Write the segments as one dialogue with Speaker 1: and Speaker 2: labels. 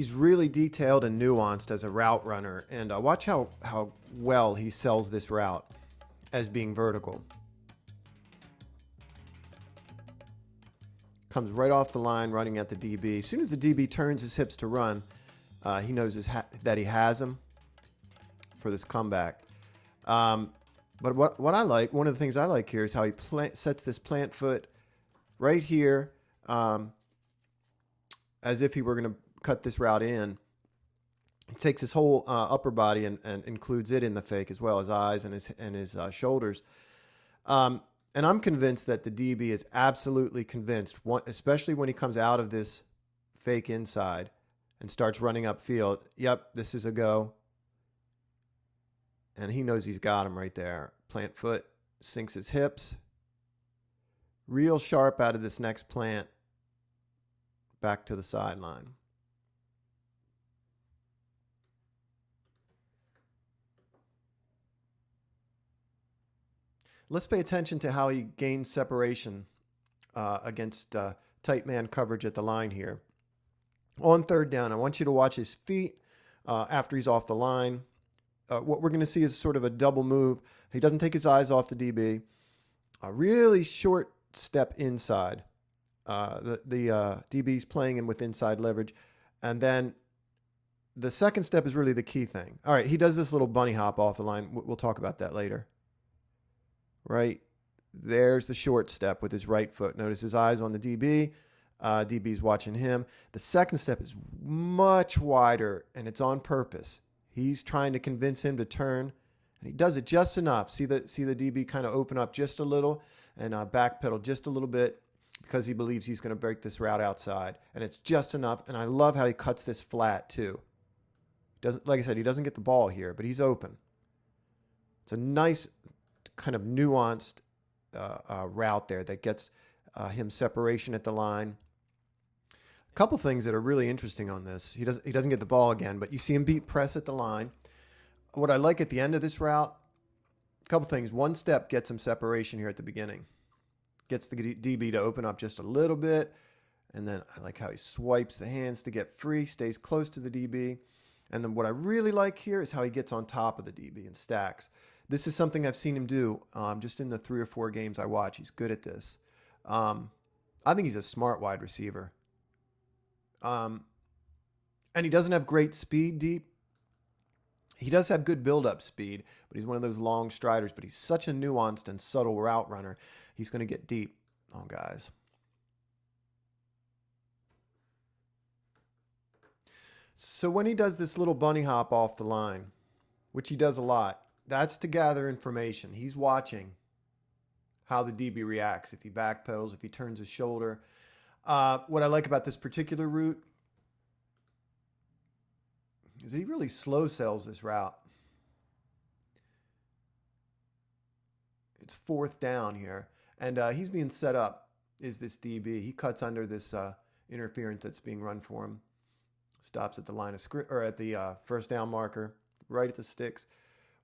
Speaker 1: He's really detailed and nuanced as a route runner, and watch how well he sells this route as being vertical. Comes right off the line, running at the DB. As soon as the DB turns his hips to run, he knows that he has him for this comeback. But what I like, one of the things I like here is how he sets this plant foot right here, as if he were going to cut this route in. He takes his whole upper body and includes it in the fake as well, his eyes and his shoulders. And I'm convinced that the DB is absolutely convinced, especially when he comes out of this fake inside and starts running upfield. Yep, this is a go. And he knows he's got him right there. Plant foot, sinks his hips. Real sharp out of this next plant. Back to the sideline. Let's pay attention to how he gains separation against tight man coverage at the line here. On third down, I want you to watch his feet after he's off the line. What we're going to see is sort of a double move. He doesn't take his eyes off the DB. A really short step inside. The DB's playing him with inside leverage. And then the second step is really the key thing. All right, he does this little bunny hop off the line. We'll talk about that later. Right there's the short step with his right foot. Notice his eyes on the DB. DB's watching him. The second step is much wider, and it's on purpose. He's trying to convince him to turn, and he does it just enough. See the DB kind of open up just a little and backpedal just a little bit because he believes he's going to break this route outside, and it's just enough. And I love how he cuts this flat too. Doesn't, like I said, he doesn't get the ball here, but he's open. It's a nice kind of nuanced route there that gets him separation at the line. A couple things that are really interesting on this. He doesn't get the ball again, but you see him beat press at the line. What I like at the end of this route, a couple things. One step gets him separation here at the beginning. Gets the DB to open up just a little bit. And then I like how he swipes the hands to get free, stays close to the DB. And then what I really like here is how he gets on top of the DB and stacks. This is something I've seen him do just in the 3 or 4 games I watch. He's good at this. I think he's a smart wide receiver. And he doesn't have great speed deep. He does have good build-up speed, but he's one of those long striders. But he's such a nuanced and subtle route runner. He's going to get deep on guys. So when he does this little bunny hop off the line, which he does a lot, that's to gather information. He's watching how the DB reacts, if he backpedals, if he turns his shoulder. What I like about this particular route is he really slow sells this route. It's 4th down here, and he's being set up is this DB. He cuts under this interference that's being run for him. Stops at the line of or at the first down marker, right at the sticks.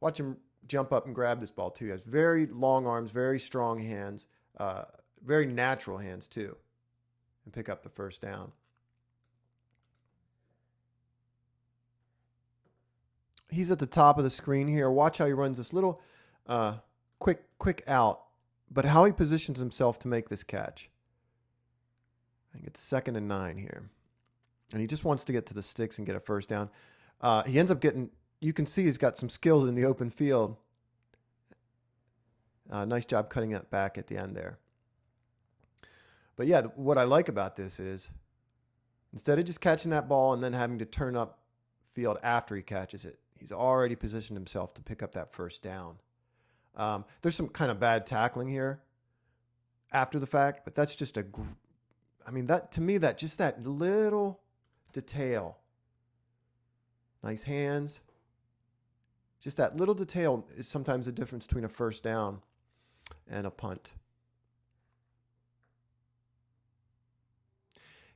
Speaker 1: Watch him jump up and grab this ball too. He has very long arms, very strong hands, very natural hands too, and pick up the first down. He's at the top of the screen here. Watch how he runs this little quick out, but how he positions himself to make this catch. I think it's 2nd and 9 here. And he just wants to get to the sticks and get a first down. He ends up getting, you can see he's got some skills in the open field. Nice job cutting that back at the end there. But yeah, what I like about this is instead of just catching that ball and then having to turn up field after he catches it, he's already positioned himself to pick up that first down. There's some kind of bad tackling here after the fact, but that's just that to me, that just that little detail. Nice hands. Just that little detail is sometimes the difference between a first down and a punt.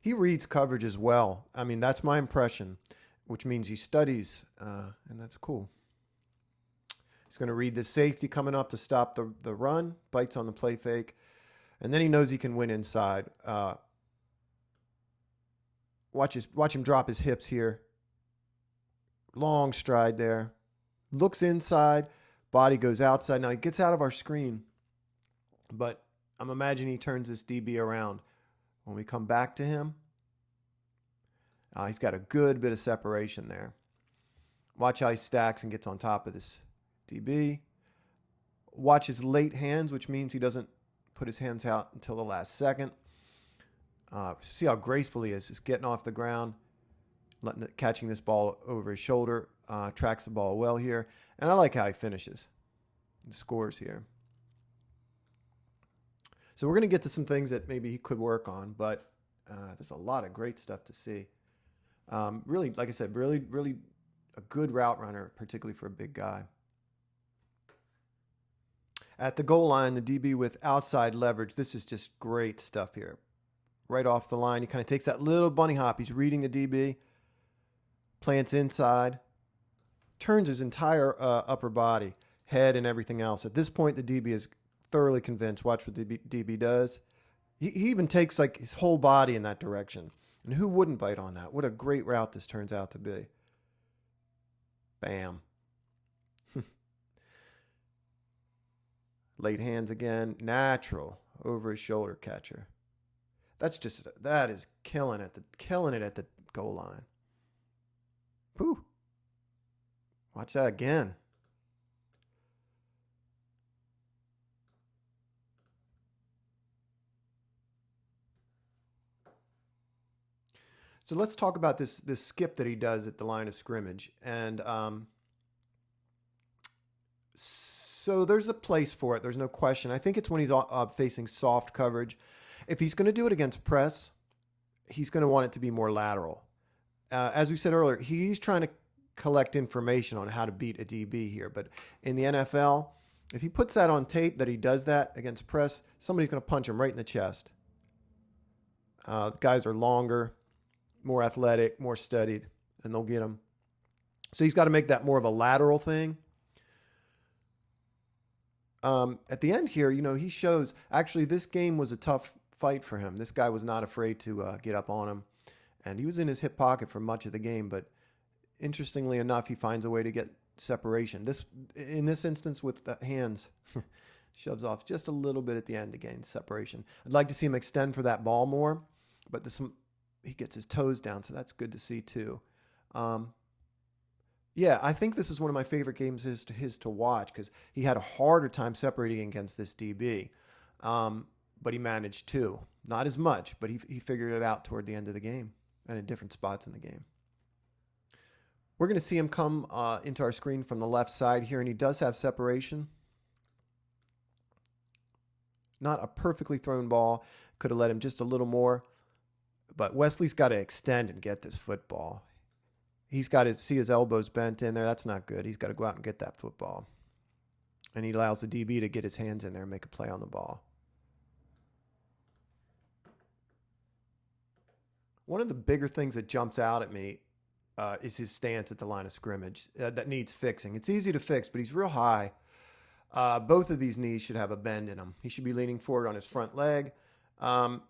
Speaker 1: He reads coverage as well. I mean, that's my impression, which means he studies, and that's cool. He's going to read the safety coming up to stop the run, bites on the play fake, and then he knows he can win inside. Watch him drop his hips here. Long stride there. Looks inside. Body goes outside. Now he gets out of our screen. But I'm imagining he turns this DB around. When we come back to him, he's got a good bit of separation there. Watch how he stacks and gets on top of this DB. Watch his late hands, which means he doesn't put his hands out until the last second. See how graceful he is, just getting off the ground, catching this ball over his shoulder, tracks the ball well here. And I like how he finishes and scores here. So we're going to get to some things that maybe he could work on, but there's a lot of great stuff to see. Really, like I said, really a good route runner, particularly for a big guy. At the goal line, the DB with outside leverage. This is just great stuff here. Right off the line, he kind of takes that little bunny hop. He's reading the DB, plants inside, turns his entire upper body, head and everything else. At this point, the DB is thoroughly convinced. Watch what the DB does. He even takes like his whole body in that direction. And who wouldn't bite on that? What a great route this turns out to be. Bam. Late hands again. Natural over his shoulder catcher. That is killing it at the goal line. Whew. Watch that again. So let's talk about this skip that he does at the line of scrimmage. And so there's a place for it. There's no question. I think it's when he's facing soft coverage. If he's going to do it against press, he's going to want it to be more lateral. As we said earlier, he's trying to collect information on how to beat a DB here. But in the NFL, if he puts that on tape that he does that against press, somebody's going to punch him right in the chest. Guys are longer, more athletic, more studied, and they'll get him. So he's got to make that more of a lateral thing. At the end here, he shows, actually, this game was a tough fight for him. This guy was not afraid to get up on him, and he was in his hip pocket for much of the game, but interestingly enough, he finds a way to get separation. In this instance with the hands, shoves off just a little bit at the end to gain separation. I'd like to see him extend for that ball more, but he gets his toes down, so that's good to see too. Yeah, I think this is one of my favorite games his to watch because he had a harder time separating against this DB, but he managed to. Not as much, but he figured it out toward the end of the game and in different spots in the game. We're going to see him come into our screen from the left side here, and he does have separation. Not a perfectly thrown ball. Could have let him just a little more. But Wesley's got to extend and get this football. He's got to see his elbows bent in there. That's not good. He's got to go out and get that football. And he allows the DB to get his hands in there and make a play on the ball. One of the bigger things that jumps out at me is his stance at the line of scrimmage that needs fixing. It's easy to fix, but he's real high. Both of these knees should have a bend in them. He should be leaning forward on his front leg. That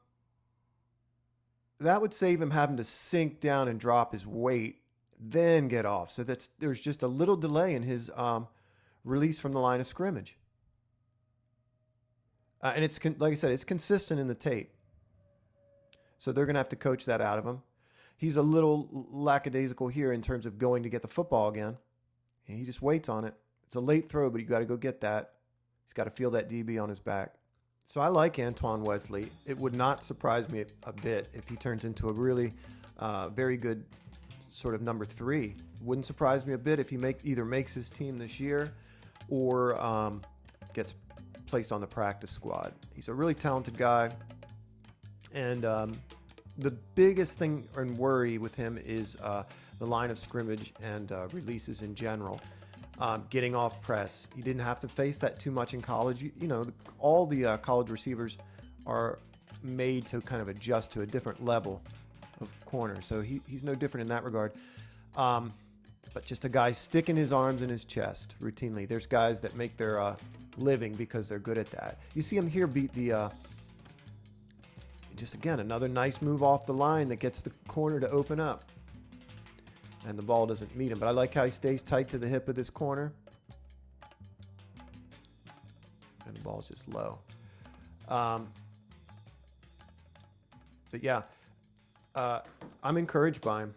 Speaker 1: would save him having to sink down and drop his weight, then get off. So there's just a little delay in his release from the line of scrimmage. And it's like I said, it's consistent in the tape. So they're going to have to coach that out of him. He's a little lackadaisical here in terms of going to get the football again. And he just waits on it. It's a late throw, but you got to go get that. He's got to feel that DB on his back. So I like Antoine Wesley. It would not surprise me a bit if he turns into a really very good sort of number 3. Wouldn't surprise me a bit if he either makes his team this year or gets placed on the practice squad. He's a really talented guy. And the biggest thing and worry with him is the line of scrimmage and releases in general. Getting off press. He didn't have to face that too much in college. All the college receivers are made to kind of adjust to a different level of corner. So he's no different in that regard. But just a guy sticking his arms in his chest routinely. There's guys that make their living because they're good at that. You see him here beat just, again, another nice move off the line that gets the corner to open up. And the ball doesn't meet him. But I like how he stays tight to the hip of this corner. And the ball's just low. But yeah, I'm encouraged by him.